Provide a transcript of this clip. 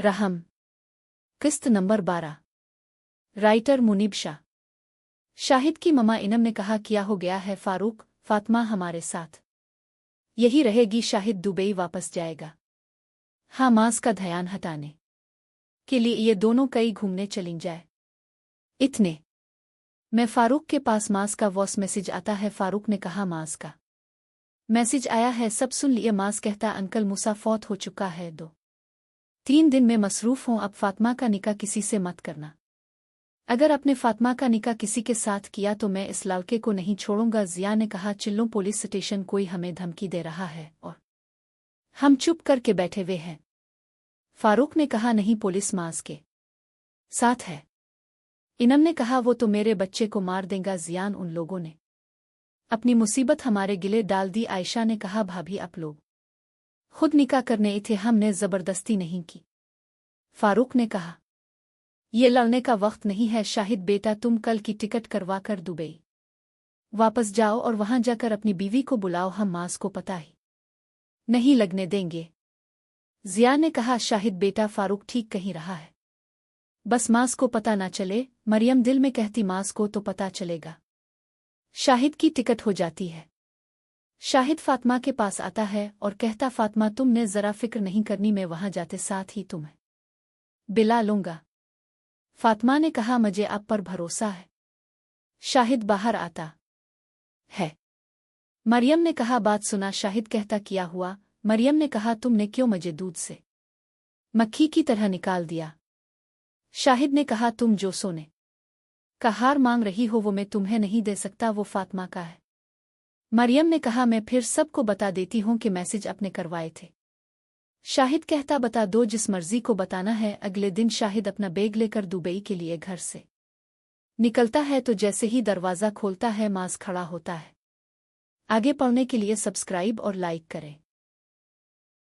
रहम। किस्त number 12। Writer Munib Shah. Shahid की ममा इनम ने कहा क्या हो गया है फारूक, फातिमा हमारे साथ यही रहेगी, शाहिद दुबई वापस जाएगा। हाँ, मास का ध्यान हटाने के लिए ये दोनों कहीं घूमने चली जाए। इतने मैं फारूक के पास मास का वॉइस मैसेज आता है। फारूक ने कहा मास का मैसेज आया है, सब सुन लिए। मास कहता अंकल मूसा फौत हो चुका है, 2-3 दिन में मसरूफ हूं, अब फातिमा का निकाह किसी से मत करना। अगर अपने फातिमा का निकाह किसी के साथ किया तो मैं इस लड़के को नहीं छोड़ूंगा। जिया ने कहा चिल्लो पुलिस स्टेशन, कोई हमें धमकी दे रहा है और हम चुप करके बैठे हुए हैं। फारूक ने कहा नहीं, पुलिस मास के साथ है। इनम ने कहा वो तो मेरे बच्चे को मार देगा। जियान उन लोगों ने अपनी मुसीबत हमारे गिले डाल दी। आयशा ने कहा भाभी आप लोग खुद निकाह करने थे, हमने जबरदस्ती नहीं की। फारूक ने कहा ये लड़ने का वक्त नहीं है। शाहिद बेटा, तुम कल की टिकट करवा कर दुबई वापस जाओ और वहां जाकर अपनी बीवी को बुलाओ, हम मास को पता ही नहीं लगने देंगे। जिया ने कहा शाहिद बेटा, फारूक ठीक कहीं रहा है, बस मास को पता ना चले। मरियम दिल में कहती मास को तो पता चलेगा, शाहिद की टिकट हो जाती है। शाहिद फातिमा के पास आता है और कहता फातिमा तुमने जरा फिक्र नहीं करनी, मैं वहां जाते साथ ही तुम्हें बिला लूंगा। फातिमा ने कहा मुझे आप पर भरोसा है। शाहिद बाहर आता है। मरियम ने कहा बात सुना। शाहिद कहता क्या हुआ। मरियम ने कहा तुमने क्यों मुझे दूध से मक्खी की तरह निकाल दिया। शाहिद ने कहा तुम जो सोने का हार मांग रही हो वो मैं तुम्हें नहीं दे सकता, वो फातिमा का है। मरियम ने कहा मैं फिर सबको बता देती हूं कि मैसेज अपने करवाए थे। शाहिद कहता बता दो, जिस मर्जी को बताना है। अगले दिन शाहिद अपना बैग लेकर दुबई के लिए घर से निकलता है तो जैसे ही दरवाज़ा खोलता है मास खड़ा होता है। आगे पढ़ने के लिए सब्सक्राइब और लाइक करें।